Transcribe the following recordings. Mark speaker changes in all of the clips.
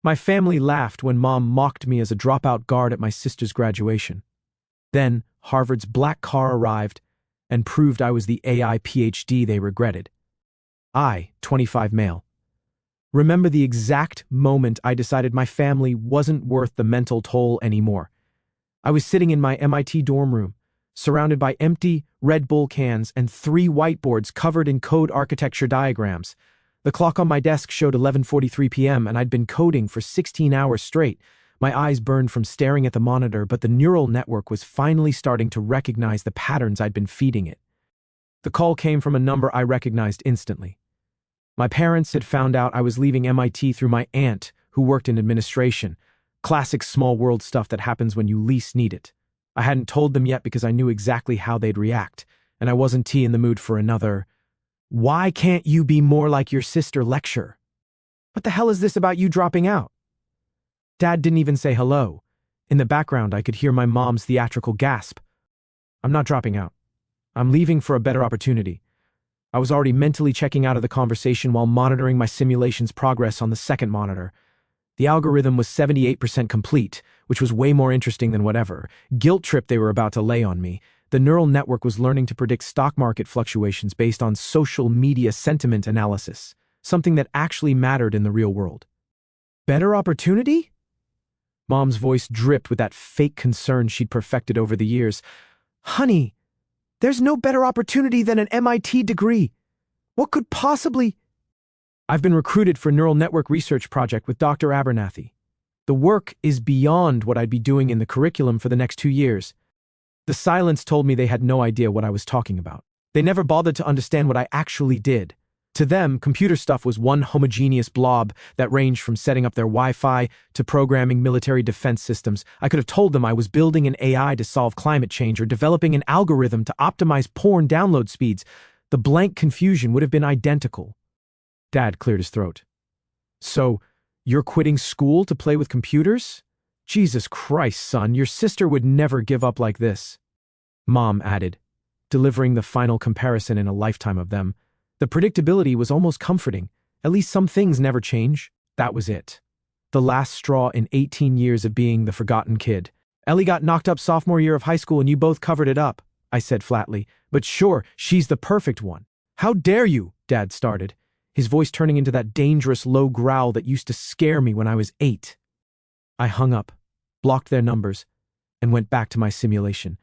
Speaker 1: My family laughed when Mom mocked me as a dropout guard at my sister's graduation. Then, Harvard's black car arrived and proved I was the AI PhD they regretted. I, 25 male. Remember the exact moment I decided my family wasn't worth the mental toll anymore. I was sitting in my MIT dorm room, surrounded by empty Red Bull cans and 3 whiteboards covered in code architecture diagrams. The clock on my desk showed 11:43 p.m. and I'd been coding for 16 hours straight. My eyes burned from staring at the monitor, but the neural network was finally starting to recognize the patterns I'd been feeding it. The call came from a number I recognized instantly. My parents had found out I was leaving MIT through my aunt, who worked in administration. Classic small world stuff that happens when you least need it. I hadn't told them yet because I knew exactly how they'd react, and I wasn't in the mood for another, "Why can't you be more like your sister" lecture. What the hell is this about you dropping out? Dad didn't even say hello. In the background, I could hear my mom's theatrical gasp. "I'm not dropping out. I'm leaving for a better opportunity." I was already mentally checking out of the conversation while monitoring my simulation's progress on the second monitor. The algorithm was 78% complete, which was way more interesting than whatever guilt trip they were about to lay on me. The neural network was learning to predict stock market fluctuations based on social media sentiment analysis, something that actually mattered in the real world. Better opportunity? Mom's voice dripped with that fake concern she'd perfected over the years. "Honey, there's no better opportunity than an MIT degree. What could possibly—" "I've been recruited for a neural network research project with Dr. Abernathy. The work is beyond what I'd be doing in the curriculum for the next 2 years. The silence told me they had no idea what I was talking about. They never bothered to understand what I actually did. To them, computer stuff was one homogeneous blob that ranged from setting up their Wi-Fi to programming military defense systems. I could have told them I was building an AI to solve climate change or developing an algorithm to optimize porn download speeds. The blank confusion would have been identical." Dad cleared his throat. "So, you're quitting school to play with computers? Jesus Christ, son, your sister would never give up like this." Mom added, delivering the final comparison in a lifetime of them. The predictability was almost comforting. At least some things never change. That was it. The last straw in 18 years of being the forgotten kid. "Ellie got knocked up sophomore year of high school and you both covered it up," I said flatly. "But sure, she's the perfect one." "How dare you?" Dad started, his voice turning into that dangerous low growl that used to scare me when I was 8. I hung up, blocked their numbers, and went back to my simulation.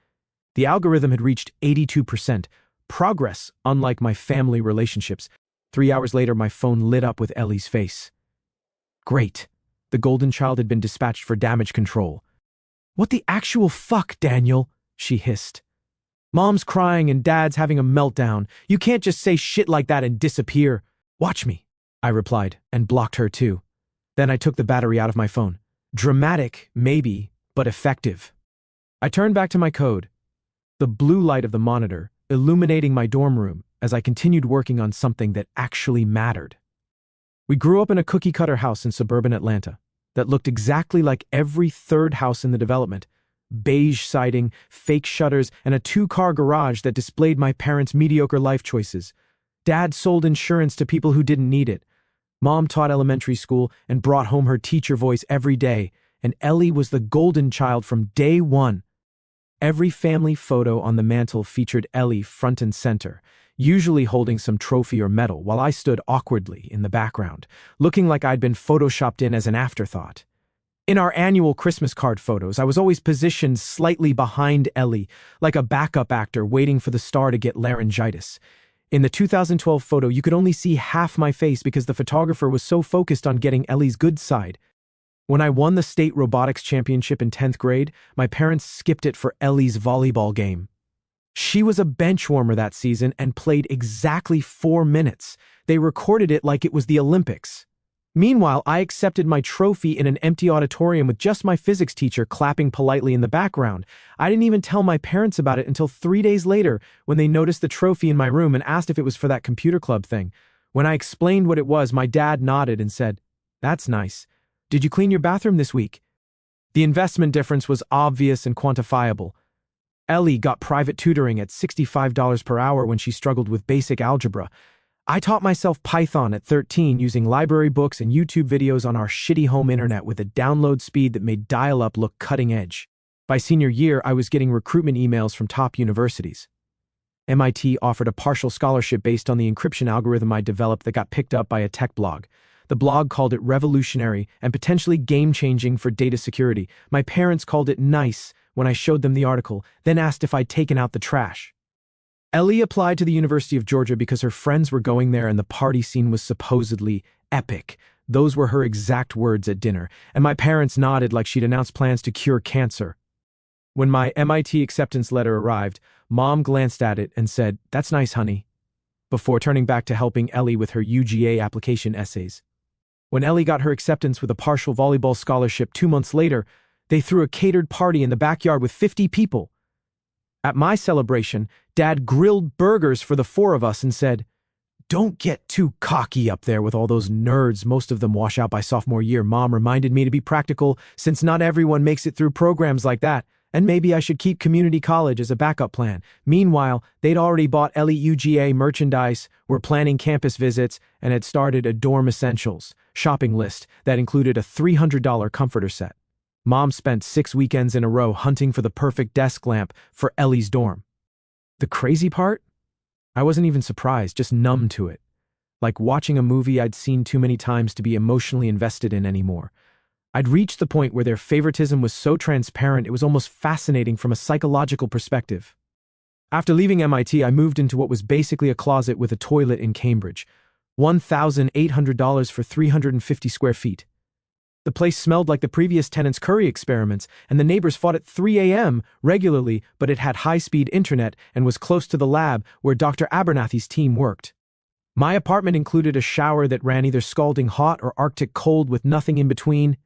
Speaker 1: The algorithm had reached 82%. Progress, unlike my family relationships. 3 hours later, my phone lit up with Ellie's face. Great. The golden child had been dispatched for damage control. "What the actual fuck, Daniel?" she hissed. "Mom's crying and Dad's having a meltdown. You can't just say shit like that and disappear." "Watch me," I replied, and blocked her too. Then I took the battery out of my phone. Dramatic, maybe, but effective. I turned back to my code, the blue light of the monitor illuminating my dorm room as I continued working on something that actually mattered. We grew up in a cookie-cutter house in suburban Atlanta that looked exactly like every third house in the development. Beige siding, fake shutters, and a 2-car garage that displayed my parents' mediocre life choices. Dad sold insurance to people who didn't need it. Mom taught elementary school and brought home her teacher voice every day, and Ellie was the golden child from day one. Every family photo on the mantle featured Ellie front and center, usually holding some trophy or medal, while I stood awkwardly in the background, looking like I'd been photoshopped in as an afterthought. In our annual Christmas card photos, I was always positioned slightly behind Ellie, like a backup actor waiting for the star to get laryngitis. In the 2012 photo, you could only see half my face because the photographer was so focused on getting Ellie's good side. When I won the state robotics championship in 10th grade, my parents skipped it for Ellie's volleyball game. She was a bench warmer that season and played exactly 4 minutes. They recorded it like it was the Olympics. Meanwhile, I accepted my trophy in an empty auditorium with just my physics teacher clapping politely in the background. I didn't even tell my parents about it until 3 days later when they noticed the trophy in my room and asked if it was for that computer club thing. When I explained what it was, my dad nodded and said, "That's nice. Did you clean your bathroom this week?" The investment difference was obvious and quantifiable. Ellie got private tutoring at $65 per hour when she struggled with basic algebra. I taught myself Python at 13 using library books and YouTube videos on our shitty home internet with a download speed that made dial-up look cutting edge. By senior year, I was getting recruitment emails from top universities. MIT offered a partial scholarship based on the encryption algorithm I developed that got picked up by a tech blog. The blog called it revolutionary and potentially game-changing for data security. My parents called it nice when I showed them the article, then asked if I'd taken out the trash. Ellie applied to the University of Georgia because her friends were going there and the party scene was supposedly epic. Those were her exact words at dinner, and my parents nodded like she'd announced plans to cure cancer. When my MIT acceptance letter arrived, Mom glanced at it and said, "That's nice, honey," before turning back to helping Ellie with her UGA application essays. When Ellie got her acceptance with a partial volleyball scholarship 2 months later, they threw a catered party in the backyard with 50 people. At my celebration, Dad grilled burgers for the 4 of us and said, "Don't get too cocky up there with all those nerds. Most of them wash out by sophomore year." Mom reminded me to be practical since not everyone makes it through programs like that, and maybe I should keep community college as a backup plan. Meanwhile, they'd already bought Ellie UGA merchandise, were planning campus visits, and had started a dorm essentials shopping list that included a $300 comforter set. Mom spent 6 weekends in a row hunting for the perfect desk lamp for Ellie's dorm. The crazy part? I wasn't even surprised, just numb to it. Like watching a movie I'd seen too many times to be emotionally invested in anymore. I'd reached the point where their favoritism was so transparent it was almost fascinating from a psychological perspective. After leaving MIT, I moved into what was basically a closet with a toilet in Cambridge. $1,800 for 350 square feet. The place smelled like the previous tenant's curry experiments, and the neighbors fought at 3 a.m. regularly, but it had high-speed internet and was close to the lab where Dr. Abernathy's team worked. My apartment included a shower that ran either scalding hot or Arctic cold with nothing in between,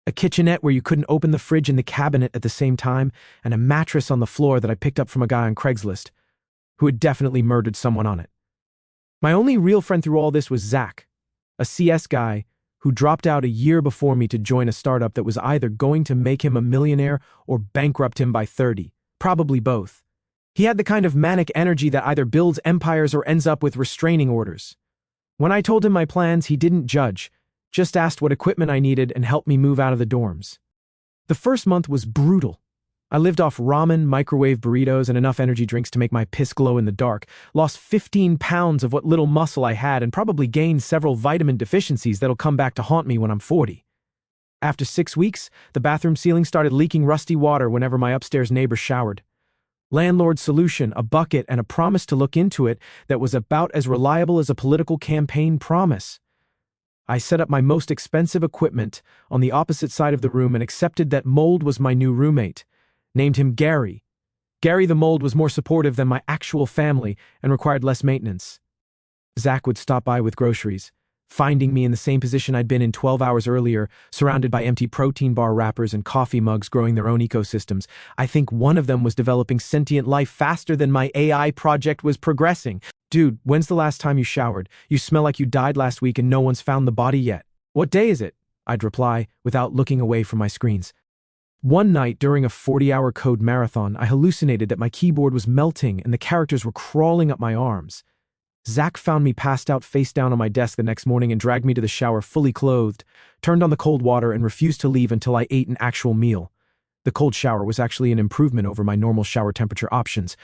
Speaker 1: a kitchenette where you couldn't open the fridge and the cabinet at the same time, and a mattress on the floor that I picked up from a guy on Craigslist, who had definitely murdered someone on it. My only real friend through all this was Zach, a CS guy who dropped out a year before me to join a startup that was either going to make him a millionaire or bankrupt him by 30, probably both. He had the kind of manic energy that either builds empires or ends up with restraining orders. When I told him my plans, he didn't judge, just asked what equipment I needed and helped me move out of the dorms. The first month was brutal. I lived off ramen, microwave burritos, and enough energy drinks to make my piss glow in the dark, lost 15 pounds of what little muscle I had, and probably gained several vitamin deficiencies that'll come back to haunt me when I'm 40. After 6 weeks, the bathroom ceiling started leaking rusty water whenever my upstairs neighbor showered. Landlord's solution, a bucket and a promise to look into it that was about as reliable as a political campaign promise. I set up my most expensive equipment on the opposite side of the room and accepted that Mold was my new roommate. Named him Gary. Gary the Mold was more supportive than my actual family and required less maintenance. Zach would stop by with groceries, finding me in the same position I'd been in 12 hours earlier, surrounded by empty protein bar wrappers and coffee mugs growing their own ecosystems. I think one of them was developing sentient life faster than my AI project was progressing. "Dude, when's the last time you showered? You smell like you died last week and no one's found the body yet." "What day is it?" I'd reply without looking away from my screens. One night during a 40-hour code marathon, I hallucinated that my keyboard was melting and the characters were crawling up my arms. Zach found me passed out face down on my desk the next morning and dragged me to the shower fully clothed, turned on the cold water, and refused to leave until I ate an actual meal. The cold shower was actually an improvement over my normal shower temperature options.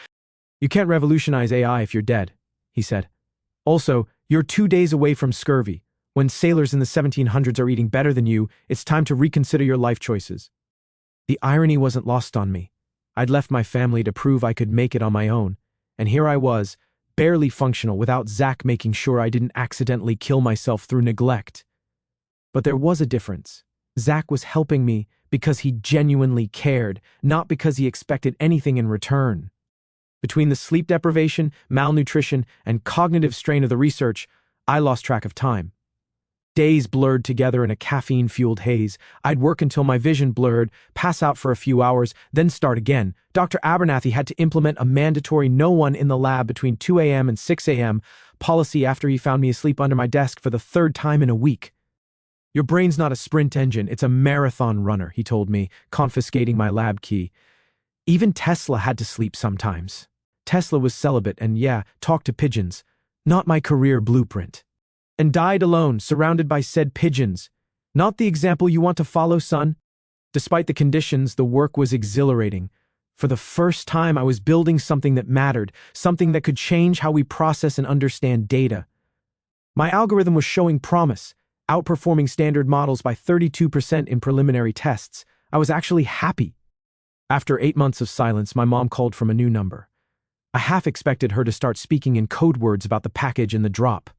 Speaker 1: "You can't revolutionize AI if you're dead," he said. "Also, you're 2 days away from scurvy. When sailors in the 1700s are eating better than you, it's time to reconsider your life choices." The irony wasn't lost on me. I'd left my family to prove I could make it on my own, and here I was, barely functional without Zach making sure I didn't accidentally kill myself through neglect. But there was a difference. Zach was helping me because he genuinely cared, not because he expected anything in return. Between the sleep deprivation, malnutrition, and cognitive strain of the research, I lost track of time. Days blurred together in a caffeine-fueled haze. I'd work until my vision blurred, pass out for a few hours, then start again. Dr. Abernathy had to implement a mandatory no one in the lab between 2 a.m. and 6 a.m. policy after he found me asleep under my desk for the 3rd time in a week. "Your brain's not a sprint engine, it's a marathon runner," he told me, confiscating my lab key. Even Tesla had to sleep sometimes. Tesla was celibate and, yeah, talked to pigeons. Not my career blueprint. And died alone, surrounded by said pigeons. Not the example you want to follow, son. Despite the conditions, the work was exhilarating. For the first time, I was building something that mattered, something that could change how we process and understand data. My algorithm was showing promise, outperforming standard models by 32% in preliminary tests. I was actually happy. After 8 months of silence, my mom called from a new number. I half expected her to start speaking in code words about the package and the drop.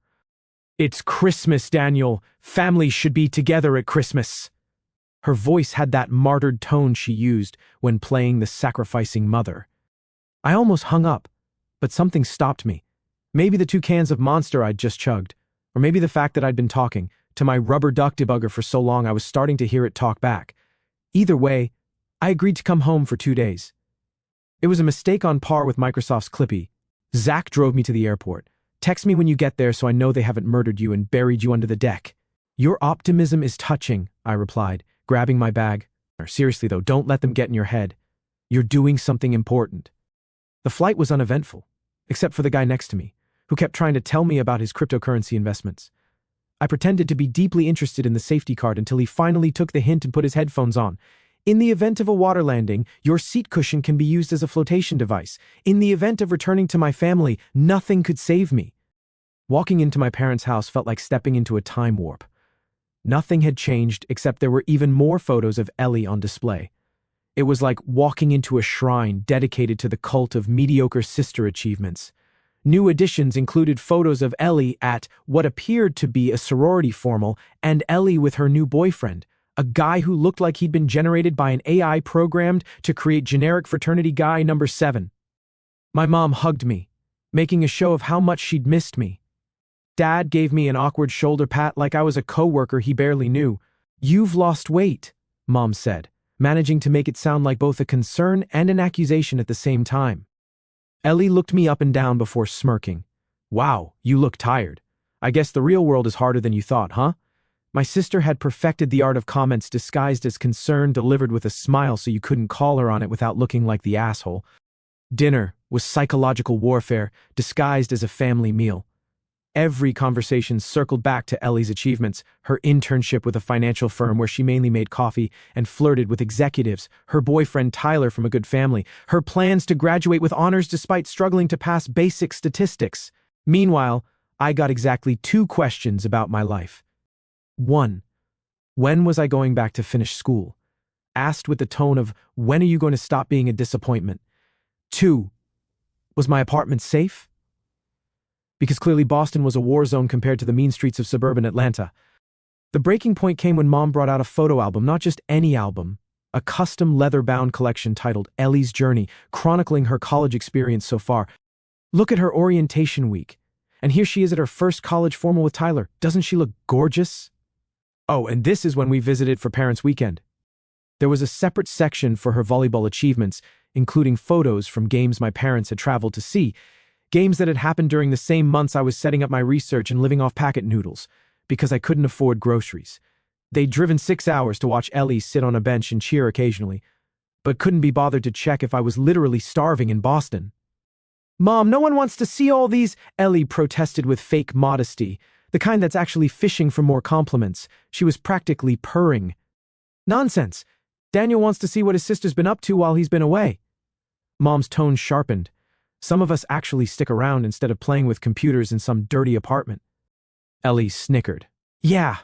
Speaker 1: "It's Christmas, Daniel. Families should be together at Christmas." Her voice had that martyred tone she used when playing the sacrificing mother. I almost hung up, but something stopped me. Maybe the 2 cans of Monster I'd just chugged, or maybe the fact that I'd been talking to my rubber duck debugger for so long I was starting to hear it talk back. Either way, I agreed to come home for 2 days. It was a mistake on par with Microsoft's Clippy. Zach drove me to the airport. "Text me when you get there so I know they haven't murdered you and buried you under the deck." "Your optimism is touching," I replied, grabbing my bag. "Seriously though, don't let them get in your head. You're doing something important." The flight was uneventful, except for the guy next to me, who kept trying to tell me about his cryptocurrency investments. I pretended to be deeply interested in the safety card until he finally took the hint and put his headphones on. "In the event of a water landing, your seat cushion can be used as a flotation device. In the event of returning to my family, nothing could save me." Walking into my parents' house felt like stepping into a time warp. Nothing had changed except there were even more photos of Ellie on display. It was like walking into a shrine dedicated to the cult of mediocre sister achievements. New additions included photos of Ellie at what appeared to be a sorority formal and Ellie with her new boyfriend, a guy who looked like he'd been generated by an AI programmed to create generic fraternity guy number 7. My mom hugged me, making a show of how much she'd missed me. Dad gave me an awkward shoulder pat like I was a coworker he barely knew. "You've lost weight," Mom said, managing to make it sound like both a concern and an accusation at the same time. Ellie looked me up and down before smirking. "Wow, you look tired. I guess the real world is harder than you thought, huh?" My sister had perfected the art of comments disguised as concern delivered with a smile so you couldn't call her on it without looking like the asshole. Dinner was psychological warfare disguised as a family meal. Every conversation circled back to Ellie's achievements, her internship with a financial firm where she mainly made coffee and flirted with executives, her boyfriend Tyler from a good family, her plans to graduate with honors despite struggling to pass basic statistics. Meanwhile, I got exactly 2 questions about my life. 1. When was I going back to finish school? Asked with the tone of, when are you going to stop being a disappointment? 2. Was my apartment safe? Because clearly Boston was a war zone compared to the mean streets of suburban Atlanta. The breaking point came when Mom brought out a photo album, not just any album, a custom leather-bound collection titled Ellie's Journey, chronicling her college experience so far. Look at her orientation week. And here she is at her first college formal with Tyler. Doesn't she look gorgeous? Oh, and this is when we visited for Parents' Weekend. There was a separate section for her volleyball achievements, including photos from games my parents had traveled to see, games that had happened during the same months I was setting up my research and living off packet noodles, because I couldn't afford groceries. They'd driven 6 hours to watch Ellie sit on a bench and cheer occasionally, but couldn't be bothered to check if I was literally starving in Boston. "Mom, no one wants to see all these," Ellie protested with fake modesty, the kind that's actually fishing for more compliments. She was practically purring. "Nonsense. Daniel wants to see what his sister's been up to while he's been away." Mom's tone sharpened. "Some of us actually stick around instead of playing with computers in some dirty apartment." Ellie snickered. "Yeah,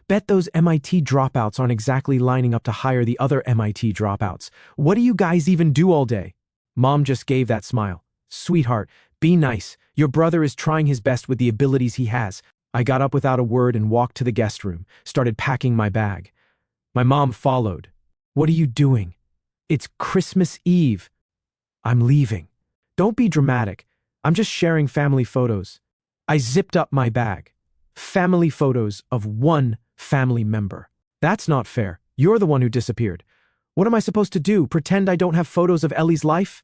Speaker 1: bet those MIT dropouts aren't exactly lining up to hire the other MIT dropouts. What do you guys even do all day?" Mom just gave that smile. "Sweetheart, be nice. Your brother is trying his best with the abilities he has." I got up without a word and walked to the guest room, started packing my bag. My mom followed. "What are you doing?" "It's Christmas Eve." "I'm leaving." "Don't be dramatic. I'm just sharing family photos." I zipped up my bag. Family photos of one family member. "That's not fair. You're the one who disappeared. What am I supposed to do? Pretend I don't have photos of Ellie's life?"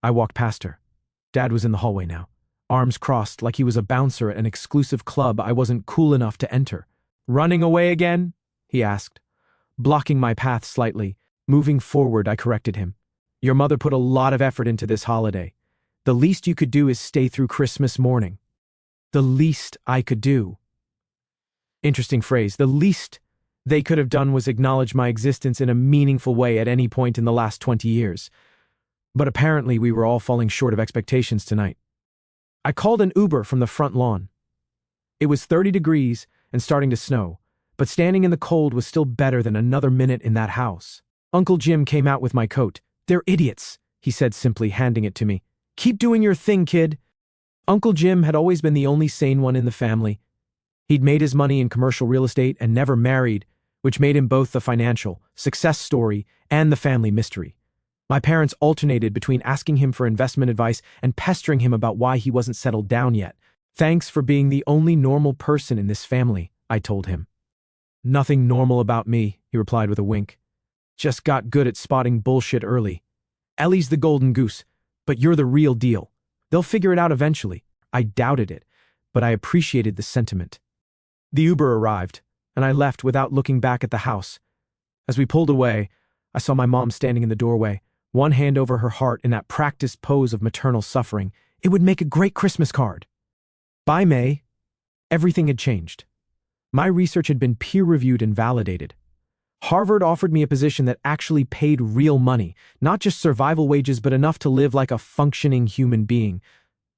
Speaker 1: I walked past her. Dad was in the hallway now, arms crossed like he was a bouncer at an exclusive club I wasn't cool enough to enter. "Running away again?" he asked, blocking my path slightly. Moving forward, I corrected him. "Your mother put a lot of effort into this holiday. The least you could do is stay through Christmas morning." The least I could do. Interesting phrase. The least they could have done was acknowledge my existence in a meaningful way at any point in the last 20 years. But apparently we were all falling short of expectations tonight. I called an Uber from the front lawn. It was 30 degrees and starting to snow, but standing in the cold was still better than another minute in that house. Uncle Jim came out with my coat. "They're idiots," he said simply, handing it to me. "Keep doing your thing, kid." Uncle Jim had always been the only sane one in the family. He'd made his money in commercial real estate and never married, which made him both the financial success story and the family mystery. My parents alternated between asking him for investment advice and pestering him about why he wasn't settled down yet. "Thanks for being the only normal person in this family," I told him. "Nothing normal about me," he replied with a wink. "Just got good at spotting bullshit early. Ellie's the golden goose, but you're the real deal. They'll figure it out eventually." I doubted it, but I appreciated the sentiment. The Uber arrived, and I left without looking back at the house. As we pulled away, I saw my mom standing in the doorway, one hand over her heart in that practiced pose of maternal suffering. It would make a great Christmas card. By May, everything had changed. My research had been peer-reviewed and validated. Harvard offered me a position that actually paid real money, not just survival wages, but enough to live like a functioning human being.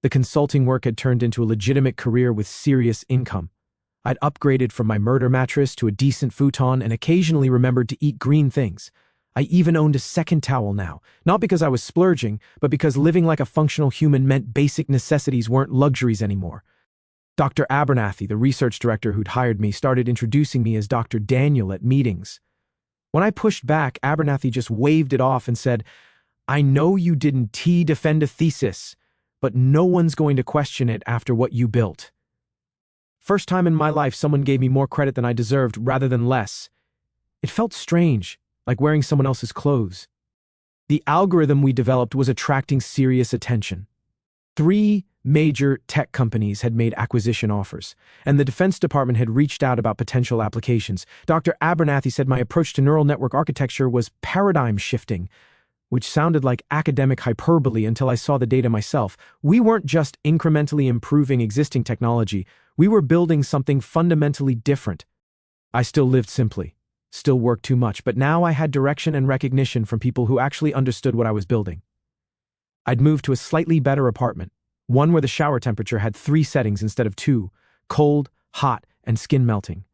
Speaker 1: The consulting work had turned into a legitimate career with serious income. I'd upgraded from my murder mattress to a decent futon and occasionally remembered to eat green things. I even owned a second towel now, not because I was splurging, but because living like a functional human meant basic necessities weren't luxuries anymore. Dr. Abernathy, the research director who'd hired me, started introducing me as Dr. Daniel at meetings. When I pushed back, Abernathy just waved it off and said, "I know you didn't defend a thesis, but no one's going to question it after what you built." First time in my life someone gave me more credit than I deserved rather than less. It felt strange, like wearing someone else's clothes. The algorithm we developed was attracting serious attention. 3 major tech companies had made acquisition offers, and the Defense Department had reached out about potential applications. Dr. Abernathy said my approach to neural network architecture was paradigm shifting, which sounded like academic hyperbole until I saw the data myself. We weren't just incrementally improving existing technology, we were building something fundamentally different. I still lived simply, still worked too much, but now I had direction and recognition from people who actually understood what I was building. I'd moved to a slightly better apartment, one where the shower temperature had 3 settings instead of 2, cold, hot, and skin melting.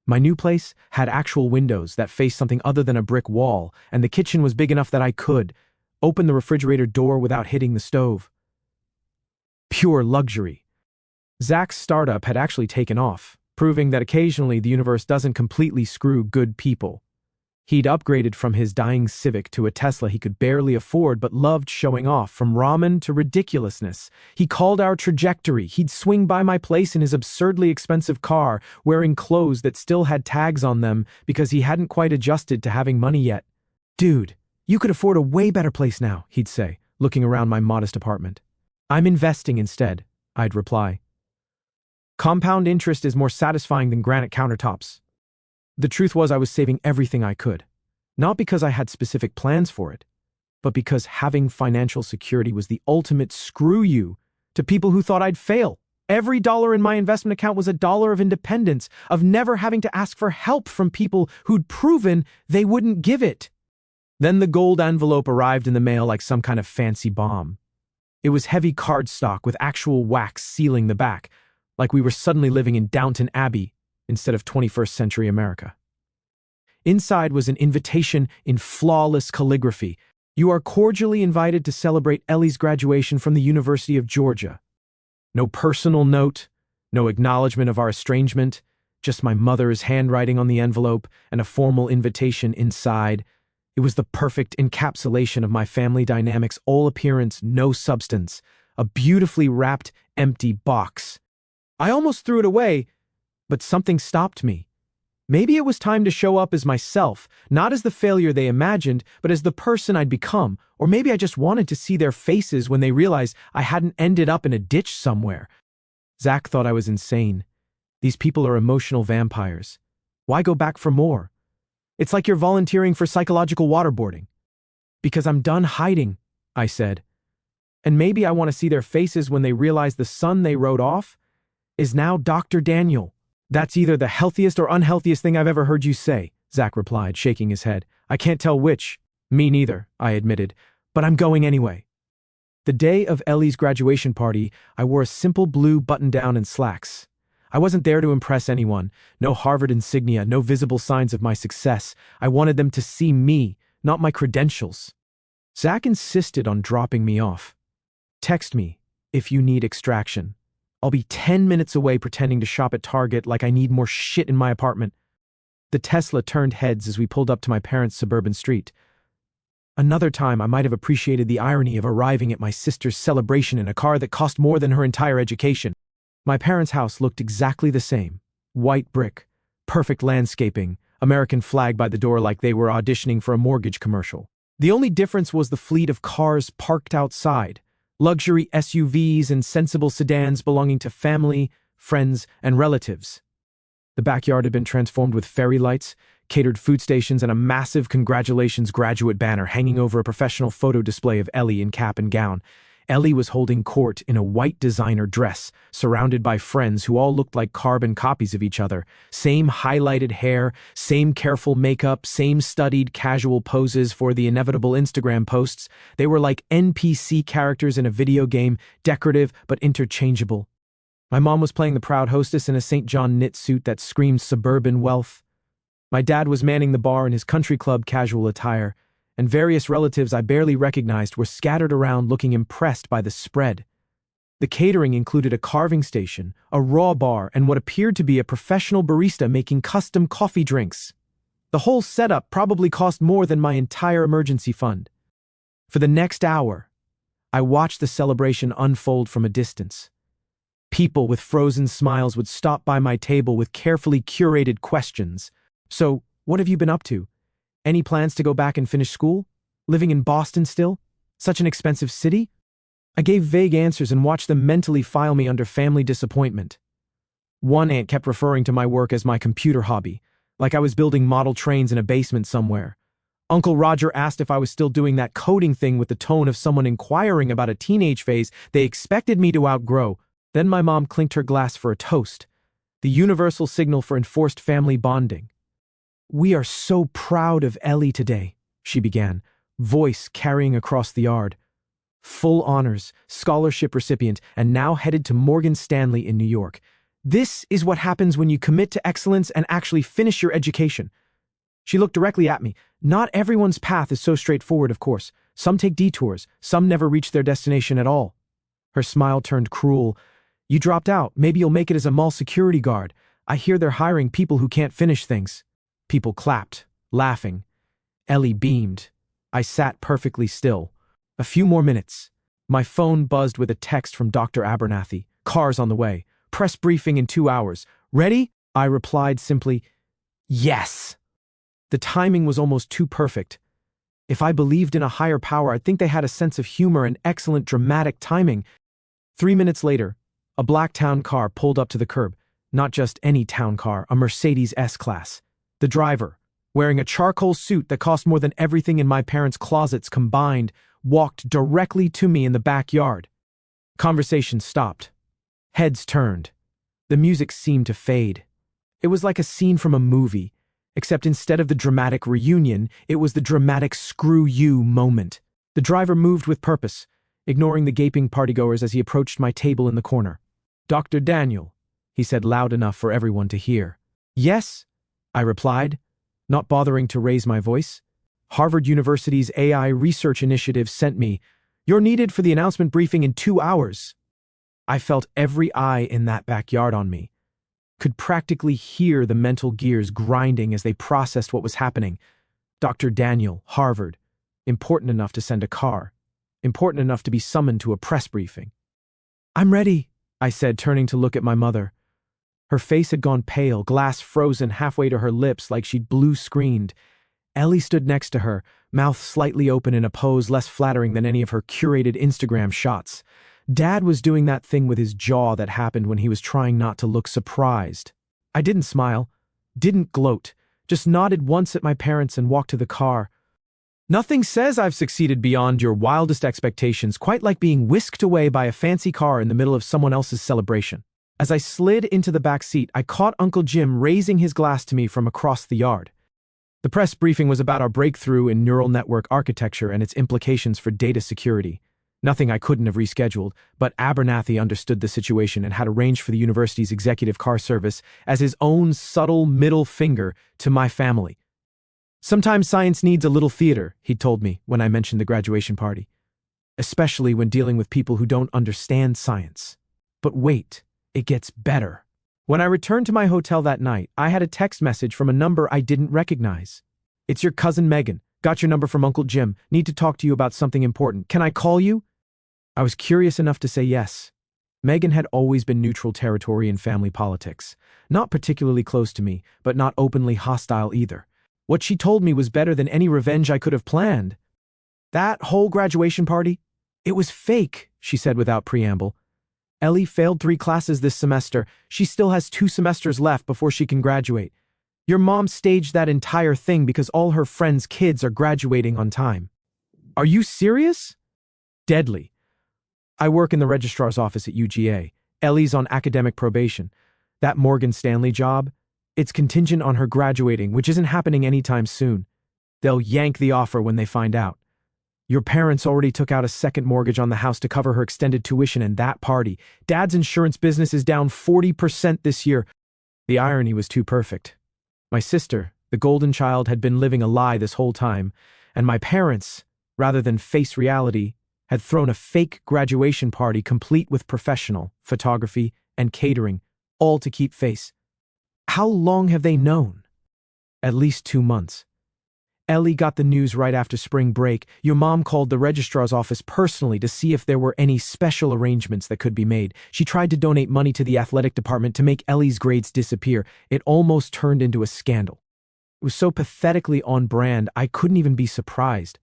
Speaker 1: My new place had actual windows that faced something other than a brick wall, and the kitchen was big enough that I could open the refrigerator door without hitting the stove. Pure luxury. Zach's startup had actually taken off, proving that occasionally the universe doesn't completely screw good people. He'd upgraded from his dying Civic to a Tesla he could barely afford but loved showing off, from ramen to ridiculousness. He called our trajectory. He'd swing by my place in his absurdly expensive car, wearing clothes that still had tags on them because he hadn't quite adjusted to having money yet. "Dude, you could afford a way better place now," he'd say, looking around my modest apartment. "I'm investing instead," I'd reply. "Compound interest is more satisfying than granite countertops." The truth was I was saving everything I could, not because I had specific plans for it, but because having financial security was the ultimate screw you to people who thought I'd fail. Every dollar in my investment account was a dollar of independence, of never having to ask for help from people who'd proven they wouldn't give it. Then the gold envelope arrived in the mail like some kind of fancy bomb. It was heavy cardstock with actual wax sealing the back, like we were suddenly living in Downton Abbey instead of 21st century America. Inside was an invitation in flawless calligraphy. "You are cordially invited to celebrate Ellie's graduation from the University of Georgia." No personal note, no acknowledgement of our estrangement, just my mother's handwriting on the envelope and a formal invitation inside. It was the perfect encapsulation of my family dynamics, all appearance, no substance, a beautifully wrapped, empty box. I almost threw it away, but something stopped me. Maybe it was time to show up as myself, not as the failure they imagined, but as the person I'd become. Or maybe I just wanted to see their faces when they realized I hadn't ended up in a ditch somewhere. Zach thought I was insane. These people are emotional vampires. Why go back for more? It's like you're volunteering for psychological waterboarding. "Because I'm done hiding," I said. "And maybe I want to see their faces when they realize the sun they wrote off is now Dr. Daniel. That's either the healthiest or unhealthiest thing I've ever heard you say, Zach replied, shaking his head. I can't tell which. Me neither, I admitted, but I'm going anyway. The day of Ellie's graduation party, I wore a simple blue button-down and slacks. I wasn't there to impress anyone, no Harvard insignia, no visible signs of my success. I wanted them to see me, not my credentials. Zach insisted on dropping me off. Text me if you need extraction. I'll be 10 minutes away pretending to shop at Target like I need more shit in my apartment. The Tesla turned heads as we pulled up to my parents' suburban street. Another time, I might have appreciated the irony of arriving at my sister's celebration in a car that cost more than her entire education. My parents' house looked exactly the same. White brick, perfect landscaping, American flag by the door like they were auditioning for a mortgage commercial. The only difference was the fleet of cars parked outside. Luxury SUVs and sensible sedans belonging to family, friends, and relatives. The backyard had been transformed with fairy lights, catered food stations, and a massive congratulations graduate banner hanging over a professional photo display of Ellie in cap and gown. Ellie was holding court in a white designer dress, surrounded by friends who all looked like carbon copies of each other. Same highlighted hair, same careful makeup, same studied casual poses for the inevitable Instagram posts. They were like NPC characters in a video game, decorative but interchangeable. My mom was playing the proud hostess in a St. John knit suit that screamed suburban wealth. My dad was manning the bar in his country club casual attire, and various relatives I barely recognized were scattered around looking impressed by the spread. The catering included a carving station, a raw bar, and what appeared to be a professional barista making custom coffee drinks. The whole setup probably cost more than my entire emergency fund. For the next hour, I watched the celebration unfold from a distance. People with frozen smiles would stop by my table with carefully curated questions. So, what have you been up to? Any plans to go back and finish school? Living in Boston still? Such an expensive city? I gave vague answers and watched them mentally file me under family disappointment. One aunt kept referring to my work as my computer hobby, like I was building model trains in a basement somewhere. Uncle Roger asked if I was still doing that coding thing with the tone of someone inquiring about a teenage phase they expected me to outgrow. Then my mom clinked her glass for a toast, the universal signal for enforced family bonding. We are so proud of Ellie today, she began, voice carrying across the yard. Full honors, scholarship recipient, and now headed to Morgan Stanley in New York. This is what happens when you commit to excellence and actually finish your education. She looked directly at me. Not everyone's path is so straightforward, of course. Some take detours, some never reach their destination at all. Her smile turned cruel. You dropped out. Maybe you'll make it as a mall security guard. I hear they're hiring people who can't finish things. People clapped, laughing. Ellie beamed. I sat perfectly still. A few more minutes. My phone buzzed with a text from Dr. Abernathy. Cars on the way. Press briefing in 2 hours. Ready? I replied simply, yes. The timing was almost too perfect. If I believed in a higher power, I'd think they had a sense of humor and excellent dramatic timing. 3 minutes later, a black town car pulled up to the curb. Not just any town car, a Mercedes S-Class. The driver, wearing a charcoal suit that cost more than everything in my parents' closets combined, walked directly to me in the backyard. Conversation stopped. Heads turned. The music seemed to fade. It was like a scene from a movie, except instead of the dramatic reunion, it was the dramatic screw you moment. The driver moved with purpose, ignoring the gaping partygoers as he approached my table in the corner. Dr. Daniel, he said loud enough for everyone to hear. Yes, I replied, not bothering to raise my voice. Harvard University's AI research initiative sent me. You're needed for the announcement briefing in 2 hours. I felt every eye in that backyard on me. Could practically hear the mental gears grinding as they processed what was happening. Dr. Daniel, Harvard. Important enough to send a car. Important enough to be summoned to a press briefing. I'm ready, I said, turning to look at my mother. Her face had gone pale, glass frozen halfway to her lips like she'd blue-screened. Ellie stood next to her, mouth slightly open in a pose less flattering than any of her curated Instagram shots. Dad was doing that thing with his jaw that happened when he was trying not to look surprised. I didn't smile, didn't gloat, just nodded once at my parents and walked to the car. Nothing says I've succeeded beyond your wildest expectations, quite like being whisked away by a fancy car in the middle of someone else's celebration. As I slid into the back seat, I caught Uncle Jim raising his glass to me from across the yard. The press briefing was about our breakthrough in neural network architecture and its implications for data security. Nothing I couldn't have rescheduled, but Abernathy understood the situation and had arranged for the university's executive car service as his own subtle middle finger to my family. Sometimes science needs a little theater, he'd told me when I mentioned the graduation party, especially when dealing with people who don't understand science. But wait, it gets better. When I returned to my hotel that night, I had a text message from a number I didn't recognize. "It's your cousin Megan. Got your number from Uncle Jim. Need to talk to you about something important. Can I call you?" I was curious enough to say yes. Megan had always been neutral territory in family politics. Not particularly close to me, but not openly hostile either. What she told me was better than any revenge I could have planned. "That whole graduation party? It was fake," she said without preamble. "Ellie failed 3 classes this semester. She still has 2 semesters left before she can graduate. Your mom staged that entire thing because all her friends' kids are graduating on time." "Are you serious?" "Deadly. I work in the registrar's office at UGA. Ellie's on academic probation. That Morgan Stanley job? It's contingent on her graduating, which isn't happening anytime soon. They'll yank the offer when they find out. Your parents already took out a second mortgage on the house to cover her extended tuition and that party. Dad's insurance business is down 40% this year." The irony was too perfect. My sister, the golden child, had been living a lie this whole time, and my parents, rather than face reality, had thrown a fake graduation party complete with professional, photography, and catering, all to keep face. How long have they known? At least 2 months. Ellie got the news right after spring break. Your mom called the registrar's office personally to see if there were any special arrangements that could be made. She tried to donate money to the athletic department to make Ellie's grades disappear. It almost turned into a scandal. It was so pathetically on brand, I couldn't even be surprised.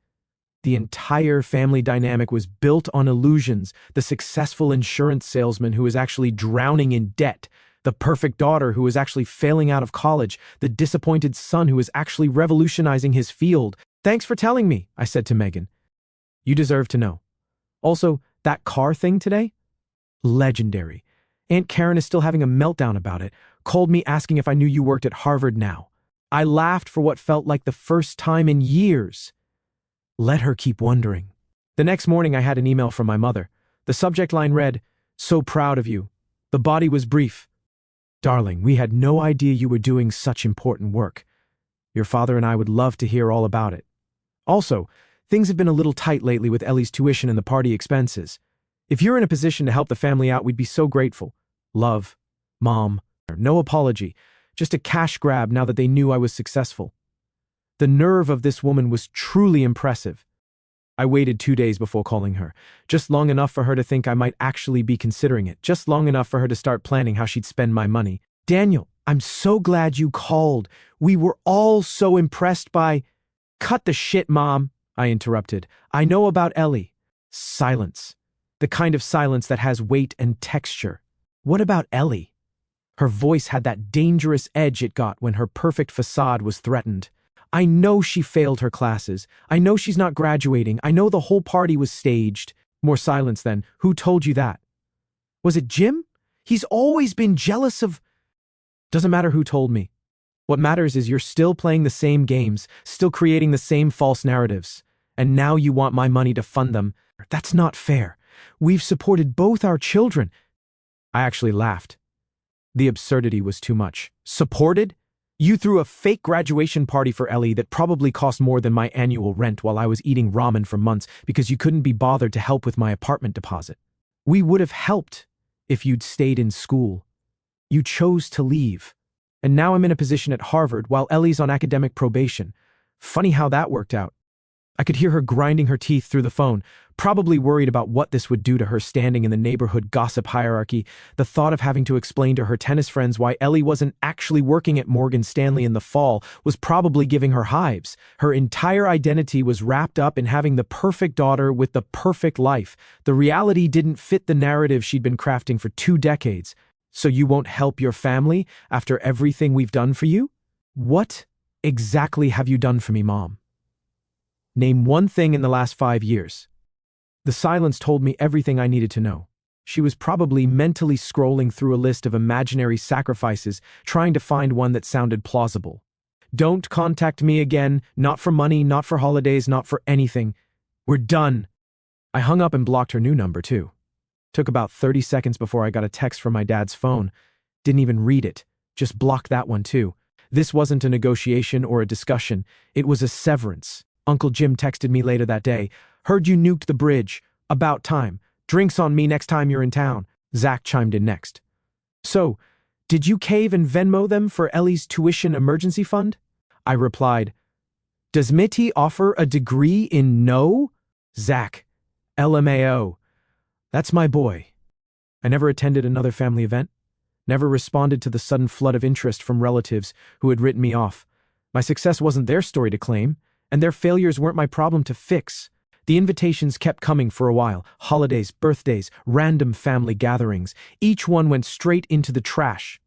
Speaker 1: The entire family dynamic was built on illusions: the successful insurance salesman who was actually drowning in debt, the perfect daughter who was actually failing out of college, the disappointed son who was actually revolutionizing his field. "Thanks for telling me," I said to Megan. "You deserve to know. Also, that car thing today? Legendary. Aunt Karen is still having a meltdown about it. Called me asking if I knew you worked at Harvard now. I laughed for what felt like the first time in years. Let her keep wondering." The next morning I had an email from my mother. The subject line read, "So proud of you." The body was brief. "Darling, we had no idea you were doing such important work. Your father and I would love to hear all about it. Also, things have been a little tight lately with Ellie's tuition and the party expenses. If you're in a position to help the family out, we'd be so grateful. Love, Mom." No apology, just a cash grab now that they knew I was successful. The nerve of this woman was truly impressive. I waited 2 days before calling her, just long enough for her to think I might actually be considering it, just long enough for her to start planning how she'd spend my money. "Daniel, I'm so glad you called. We were all so impressed by—" "Cut the shit, Mom," I interrupted. "I know about Ellie." Silence. The kind of silence that has weight and texture. "What about Ellie?" Her voice had that dangerous edge it got when her perfect facade was threatened. "I know she failed her classes. I know she's not graduating. I know the whole party was staged." More silence then. "Who told you that?" "Was it Jim? He's always been jealous of—" "Doesn't matter who told me. What matters is you're still playing the same games, still creating the same false narratives. And now you want my money to fund them. That's not fair. We've supported both our children." I actually laughed. The absurdity was too much. "Supported? You threw a fake graduation party for Ellie that probably cost more than my annual rent while I was eating ramen for months because you couldn't be bothered to help with my apartment deposit. We would have helped if you'd stayed in school. You chose to leave. And now I'm in a position at Harvard while Ellie's on academic probation. Funny how that worked out." I could hear her grinding her teeth through the phone, probably worried about what this would do to her standing in the neighborhood gossip hierarchy. The thought of having to explain to her tennis friends why Ellie wasn't actually working at Morgan Stanley in the fall was probably giving her hives. Her entire identity was wrapped up in having the perfect daughter with the perfect life. The reality didn't fit the narrative she'd been crafting for 2 decades. "So you won't help your family after everything we've done for you?" "What exactly have you done for me, Mom? Name one thing in the last 5 years." The silence told me everything I needed to know. She was probably mentally scrolling through a list of imaginary sacrifices, trying to find one that sounded plausible. Don't contact me again, not for money, not for holidays, not for anything. We're done. I hung up and blocked her new number too. Took about 30 seconds before I got a text from my dad's phone. Didn't even read it, just blocked that one too. This wasn't a negotiation or a discussion, it was a severance. Uncle Jim texted me later that day. Heard you nuked the bridge. About time. Drinks on me next time you're in town. Zach chimed in next. So, did you cave and Venmo them for Ellie's tuition emergency fund? I replied, does Mitty offer a degree in no? Zach, LMAO. That's my boy. I never attended another family event. Never responded to the sudden flood of interest from relatives who had written me off. My success wasn't their story to claim, and their failures weren't my problem to fix. The invitations kept coming for a while. Holidays, birthdays, random family gatherings. Each one went straight into the trash.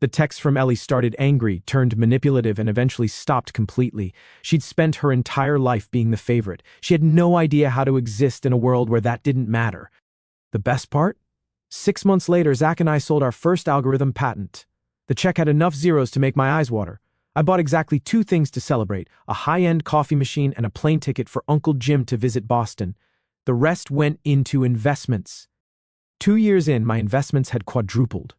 Speaker 1: The texts from Ellie started angry, turned manipulative, and eventually stopped completely. She'd spent her entire life being the favorite. She had no idea how to exist in a world where that didn't matter. The best part? 6 months later, Zach and I sold our first algorithm patent. The check had enough zeros to make my eyes water. I bought exactly 2 things to celebrate, a high-end coffee machine and a plane ticket for Uncle Jim to visit Boston. The rest went into investments. 2 years in, my investments had quadrupled.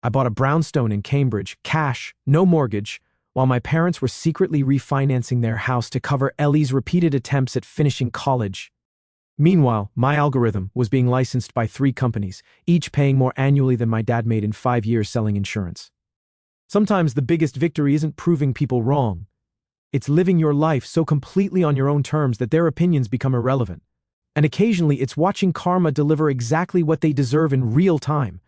Speaker 1: I bought a brownstone in Cambridge, cash, no mortgage, while my parents were secretly refinancing their house to cover Ellie's repeated attempts at finishing college. Meanwhile, my algorithm was being licensed by 3 companies, each paying more annually than my dad made in 5 years selling insurance. Sometimes the biggest victory isn't proving people wrong. It's living your life so completely on your own terms that their opinions become irrelevant. And occasionally it's watching karma deliver exactly what they deserve in real time.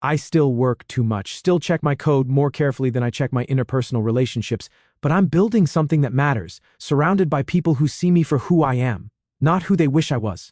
Speaker 1: I still work too much, still check my code more carefully than I check my interpersonal relationships, but I'm building something that matters, surrounded by people who see me for who I am, not who they wish I was.